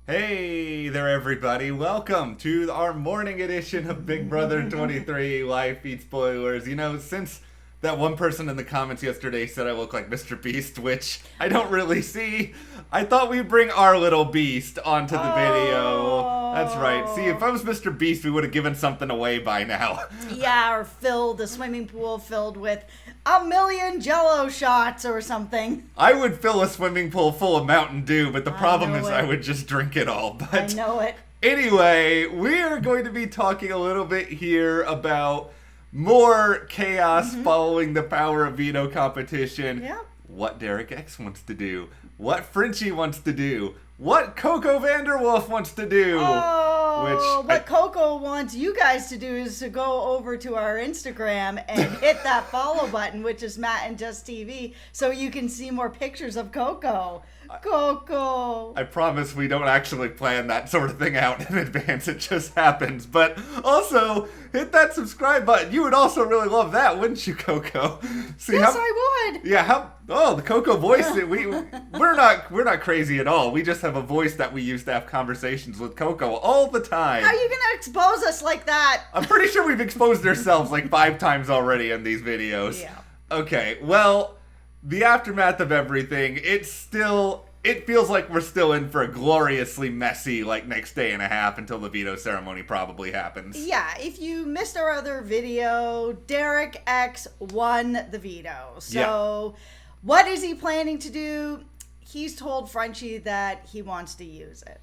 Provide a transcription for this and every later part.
Hey there, everybody. Welcome to our morning edition of Big Brother 23 Live Feed Spoilers. You know, since that one person in the comments yesterday said I look like Mr. Beast, which I don't really see, I thought we'd bring our little beast onto the video. That's right. See, if I was Mr. Beast, we would have given something away by now. Yeah, or filled a swimming pool filled with a million Jell-O shots or something. I would fill a swimming pool full of Mountain Dew, but the problem is it. I would just drink it all. But I know it. Anyway, we're going to be talking a little bit here about more chaos following the Power of Veto competition. Yeah. What Derek X wants to do. What Frenchie wants to do. What Coco Vanderwolf wants to do. What Coco wants you guys to do is to go over to our Instagram and hit that follow button, which is Matt and Jess TV, so you can see more pictures of Coco. Coco. I promise we don't actually plan that sort of thing out in advance. It just happens. But also, hit that subscribe button. You would also really love that, wouldn't you, Coco? See Yes, I would. Yeah, the Coco voice. We're not crazy at all. We just have a voice that we use to have conversations with Coco all the time. How are you gonna expose us like that? I'm pretty sure we've exposed ourselves like 5 times already in these videos. Yeah. Okay, well, the aftermath of everything, it feels like we're still in for a gloriously messy, next day and a half until the veto ceremony probably happens. Yeah, if you missed our other video, Derek X won the veto. So, What is he planning to do? He's told Frenchy that he wants to use it.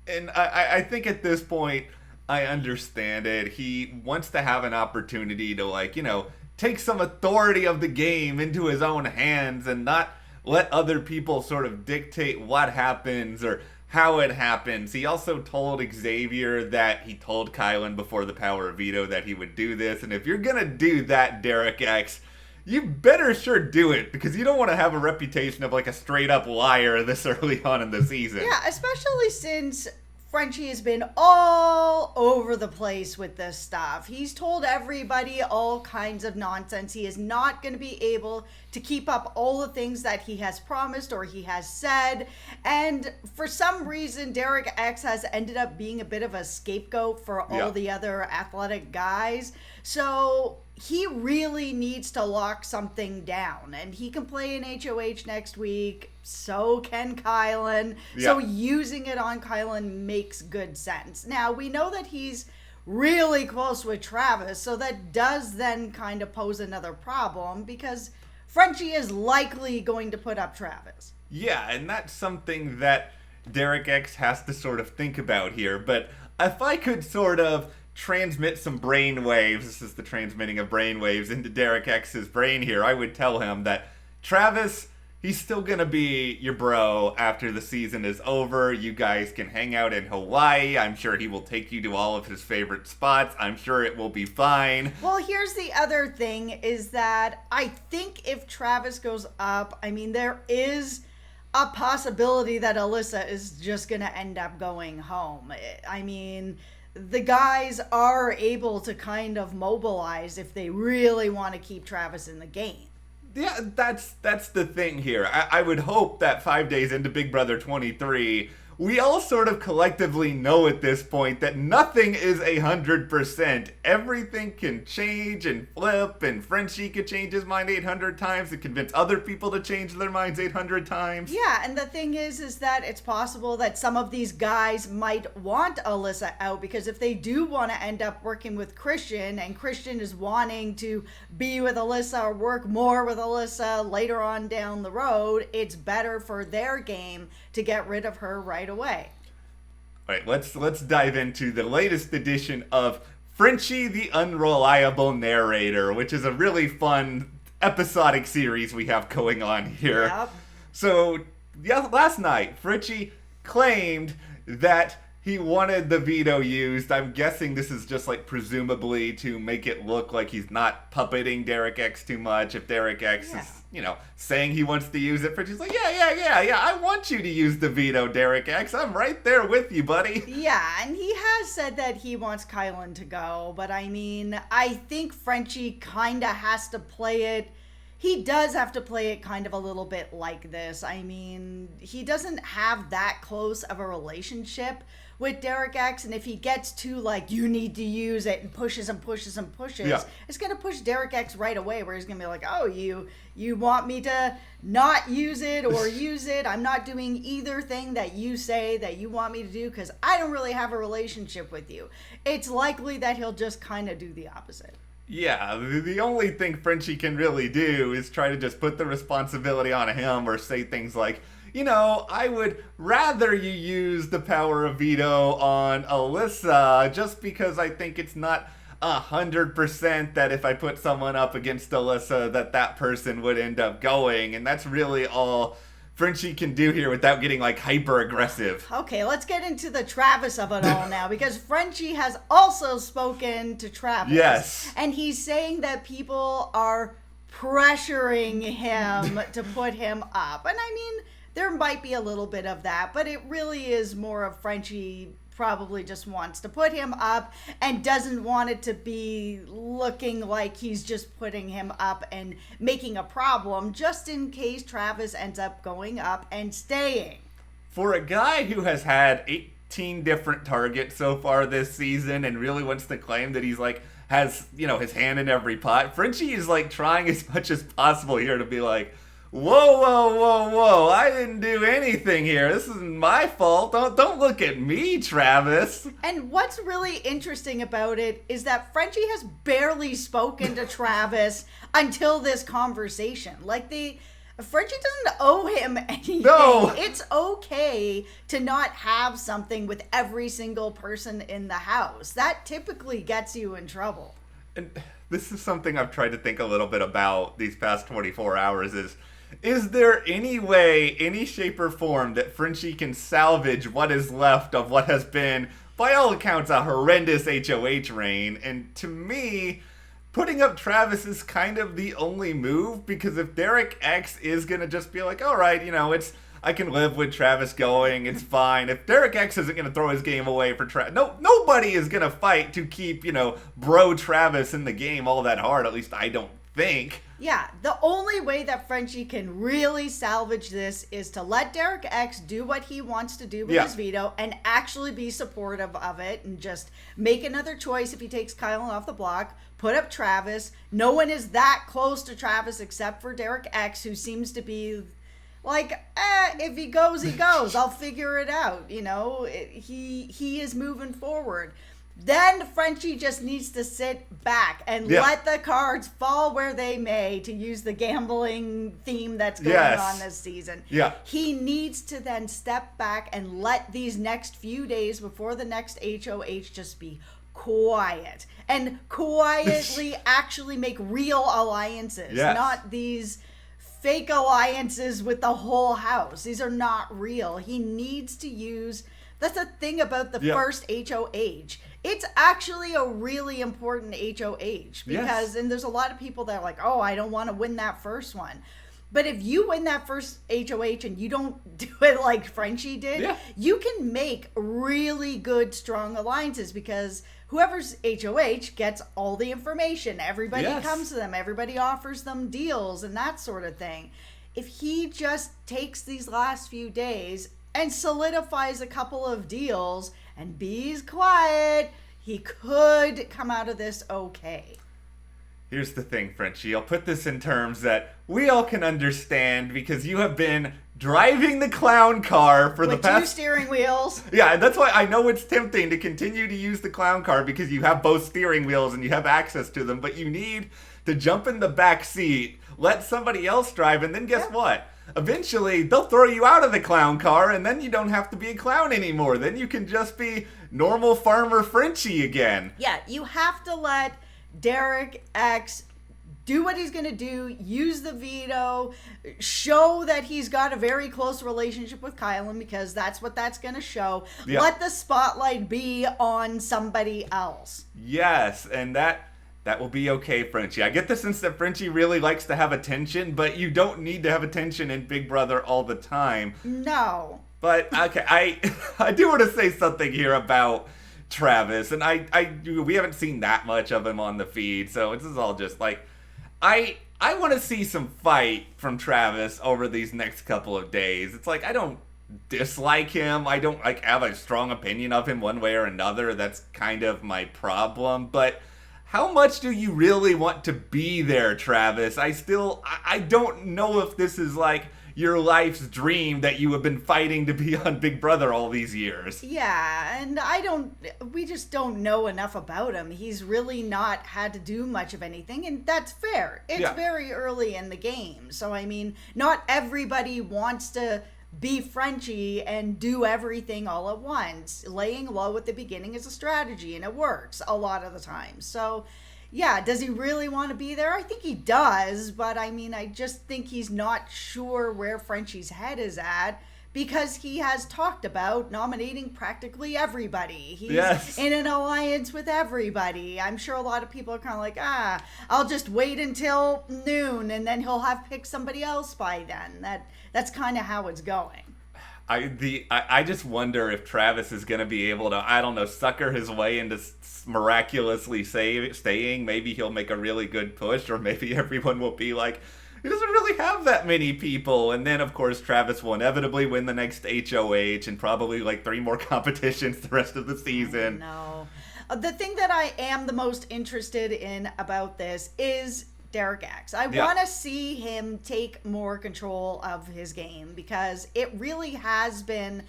And I think at this point, I understand it. He wants to have an opportunity to, take some authority of the game into his own hands and not let other people sort of dictate what happens or how it happens. He also told Xavier that he told Kylan before the Power of Veto that he would do this. And if you're going to do that, Derek X, you better sure do it, because you don't want to have a reputation of a straight up liar this early on in the season. Yeah, especially since Frenchy has been all over the place with this stuff. He's told everybody all kinds of nonsense. He is not going to be able to keep up all the things that he has promised or he has said. And for some reason, Derek X has ended up being a bit of a scapegoat for all the other athletic guys. So he really needs to lock something down, and he can play in HOH next week. So can Kylan. Yeah. So using it on Kylan makes good sense. Now, we know that he's really close with Travis, so that does then kind of pose another problem, because Frenchy is likely going to put up Travis. Yeah, and that's something that Derek X has to sort of think about here. But if I could sort of transmit some brain waves, this is the transmitting of brain waves into Derek X's brain here, I would tell him that Travis, he's still gonna be your bro after the season is over. You guys can hang out in Hawaii. I'm sure he will take you to all of his favorite spots. I'm sure it will be fine. Well, here's the other thing, is that I think if Travis goes up, there is a possibility that Alyssa is just gonna end up going home. The guys are able to kind of mobilize if they really want to keep Travis in the game. Yeah, that's the thing here. I would hope that 5 days into Big Brother 23, we all sort of collectively know at this point that nothing is 100%. Everything can change and flip, and Frenchie could change his mind 800 times and convince other people to change their minds 800 times. Yeah, and the thing is that it's possible that some of these guys might want Alyssa out, because if they do want to end up working with Christian, and Christian is wanting to be with Alyssa or work more with Alyssa later on down the road, it's better for their game to get rid of her right away. All right, let's dive into the latest edition of Frenchie the Unreliable Narrator, which is a really fun episodic series we have going on here. Yep. So, last night, Frenchie claimed that he wanted the veto used. I'm guessing this is just presumably to make it look like he's not puppeting Derek X too much. If Derek X is, saying he wants to use it, Frenchie's like, yeah, I want you to use the veto, Derek X. I'm right there with you, buddy. Yeah, and he has said that he wants Kylan to go, but I think Frenchie kind of has to play it he does have to play it kind of a little bit like this. I mean, he doesn't have that close of a relationship with Derek X, and if he gets too like, you need to use it, and pushes and pushes and pushes, it's going to push Derek X right away, where he's going to be like, oh, you want me to not use it or use it? I'm not doing either thing that you say that you want me to do because I don't really have a relationship with you. It's likely that he'll just kind of do the opposite. Yeah, the only thing Frenchy can really do is try to just put the responsibility on him, or say things like, I would rather you use the power of veto on Alyssa, just because I think it's not 100% that if I put someone up against Alyssa that person would end up going. And that's really all Frenchy can do here without getting like hyper aggressive. Okay, let's get into the Travis of it all now, because Frenchy has also spoken to Travis. Yes. And he's saying that people are pressuring him to put him up. And I mean, there might be a little bit of that, but it really is more of Frenchy probably just wants to put him up and doesn't want it to be looking like he's just putting him up and making a problem, just in case Travis ends up going up and staying. For a guy who has had 18 different targets so far this season and really wants to claim that he's like has his hand in every pot, Frenchy is like trying as much as possible here to be like, whoa, I didn't do anything here. This isn't my fault. Don't look at me, Travis. And what's really interesting about it is that Frenchy has barely spoken to Travis until this conversation. Like, Frenchy doesn't owe him anything. No. It's okay to not have something with every single person in the house. That typically gets you in trouble. And this is something I've tried to think a little bit about these past 24 hours is there any way, any shape or form that Frenchy can salvage what is left of what has been, by all accounts, a horrendous HOH reign? And to me, putting up Travis is kind of the only move, because if Derek X is going to just be like, all right, I can live with Travis going, it's fine. If Derek X isn't going to throw his game away for Travis, nobody is going to fight to keep, bro Travis in the game all that hard, at least I don't think. Yeah, the only way that Frenchy can really salvage this is to let Derek X do what he wants to do with his veto and actually be supportive of it, and just make another choice if he takes Kylan off the block, put up Travis. No one is that close to Travis except for Derek X, who seems to be like, if he goes, he goes. I'll figure it out. He is moving forward. Then Frenchy just needs to sit back and let the cards fall where they may, to use the gambling theme that's going on this season. Yeah. He needs to then step back and let these next few days before the next HOH just be quiet. And quietly actually make real alliances. Not these fake alliances with the whole house. These are not real. He needs to use... That's the thing about the first HOH. It's actually a really important HOH because, and there's a lot of people that are like, oh, I don't want to win that first one. But if you win that first HOH and you don't do it like Frenchy did, you can make really good, strong alliances, because whoever's HOH gets all the information. Everybody comes to them. Everybody offers them deals and that sort of thing. If he just takes these last few days and solidifies a couple of deals and be's quiet, he could come out of this okay. Here's the thing, Frenchie. I'll put this in terms that we all can understand, because you have been driving the clown car for the past... With 2 steering wheels. Yeah, that's why I know it's tempting to continue to use the clown car, because you have both steering wheels and you have access to them, but you need to jump in the back seat, let somebody else drive, and then guess what? Eventually, they'll throw you out of the clown car, and then you don't have to be a clown anymore. Then you can just be normal farmer Frenchie again. Yeah, you have to let Derek X do what he's going to do, use the veto, show that he's got a very close relationship with Kylan, because that's what that's going to show. Yeah. Let the spotlight be on somebody else. Yes, and that will be okay, Frenchie. I get the sense that Frenchie really likes to have attention, but you don't need to have attention in Big Brother all the time. No. But, okay, I do want to say something here about Travis, and we haven't seen that much of him on the feed, so this is all just like, I want to see some fight from Travis over these next couple of days. It's like I don't dislike him. I don't like have a strong opinion of him one way or another. That's kind of my problem. But how much do you really want to be there, Travis? I don't know if this is like your life's dream that you have been fighting to be on Big Brother all these years. Yeah, and we just don't know enough about him. He's really not had to do much of anything, and that's fair. It's very early in the game. So, I mean, not everybody wants to be Frenchy and do everything all at once. Laying low at the beginning is a strategy, and it works a lot of the time. So, yeah, does he really want to be there? I think he does, but I mean, I just think he's not sure where Frenchie's head is at because he has talked about nominating practically everybody. He's in an alliance with everybody. I'm sure a lot of people are kind of like, I'll just wait until noon and then he'll have picked somebody else by then. That's kind of how it's going. I just wonder if Travis is going to be able to, I don't know, sucker his way into miraculously staying. Maybe he'll make a really good push, or maybe everyone will be like, he doesn't really have that many people. And then, of course, Travis will inevitably win the next HOH and probably like 3 more competitions the rest of the season. No. The thing that I am the most interested in about this is Derek X. I want to see him take more control of his game because it really has been,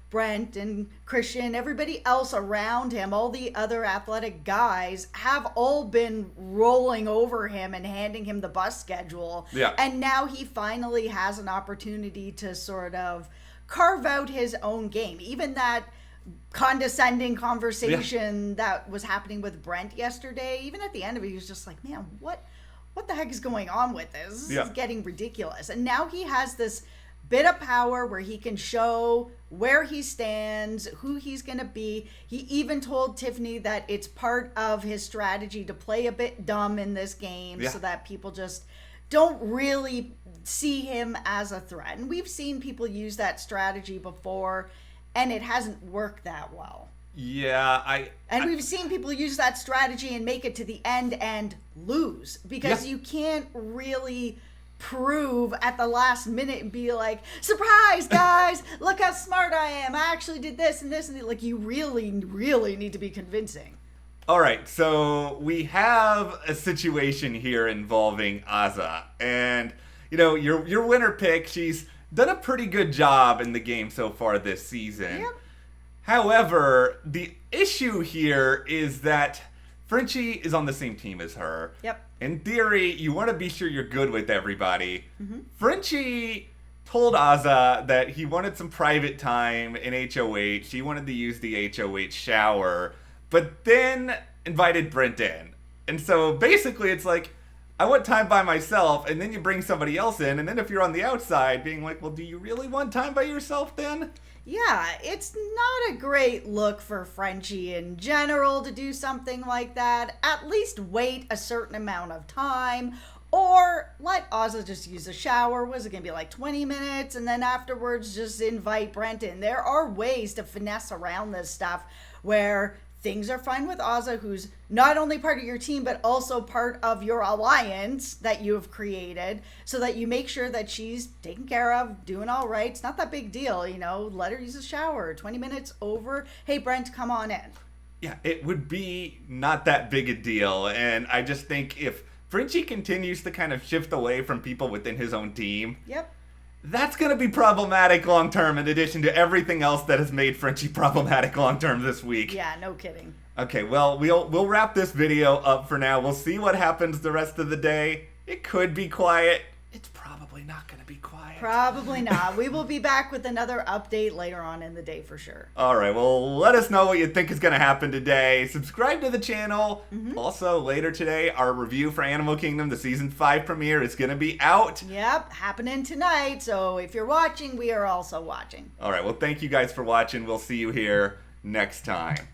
Brent and Christian, everybody else around him, all the other athletic guys have all been rolling over him and handing him the bus schedule. Yeah. And now he finally has an opportunity to sort of carve out his own game. Even that condescending conversation that was happening with Brent yesterday, even at the end of it, he was just like, man, what the heck is going on with this? This is getting ridiculous. And now he has this bit of power where he can show where he stands, who he's going to be. He even told Tiffany that it's part of his strategy to play a bit dumb in this game so that people just don't really see him as a threat. And we've seen people use that strategy before, and it hasn't worked that well. Yeah, we've seen people use that strategy and make it to the end and lose because you can't really prove at the last minute and be like, surprise guys, look how smart I am, I actually did this and this and that. Like, you really need to be convincing. All right, so we have a situation here involving Aza, and your winner pick, she's done a pretty good job in the game so far this season. However, the issue here is that Frenchie is on the same team as her. In theory, you want to be sure you're good with everybody. Frenchie told Aza that he wanted some private time in HOH. He wanted to use the HOH shower, but then invited Brent in. And so basically it's like, I want time by myself, and then you bring somebody else in, and then if you're on the outside being like, well, do you really want time by yourself then? Yeah, it's not a great look for Frenchie in general to do something like that. At least wait a certain amount of time, or let Aza just use a shower. Was it going to be like 20 minutes? And then afterwards just invite Brent in. There are ways to finesse around this stuff where things are fine with Aza, who's not only part of your team, but also part of your alliance that you have created, so that you make sure that she's taken care of, doing all right. It's not that big deal, let her use a shower, 20 minutes over. Hey, Brent, come on in. Yeah, it would be not that big a deal. And I just think if Frenchie continues to kind of shift away from people within his own team, that's going to be problematic long term, in addition to everything else that has made Frenchie problematic long term this week. Yeah, no kidding. Okay, well, we'll wrap this video up for now. We'll see what happens the rest of the day. It could be quiet. It's probably not going to be quiet. Probably not. We will be back with another update later on in the day for sure. All right, well, let us know what you think is going to happen today. Subscribe to the channel. Also, later today, our review for Animal Kingdom, the Season 5 premiere, is going to be out. Yep, happening tonight. So if you're watching, we are also watching. All right, well, thank you guys for watching. We'll see you here next time.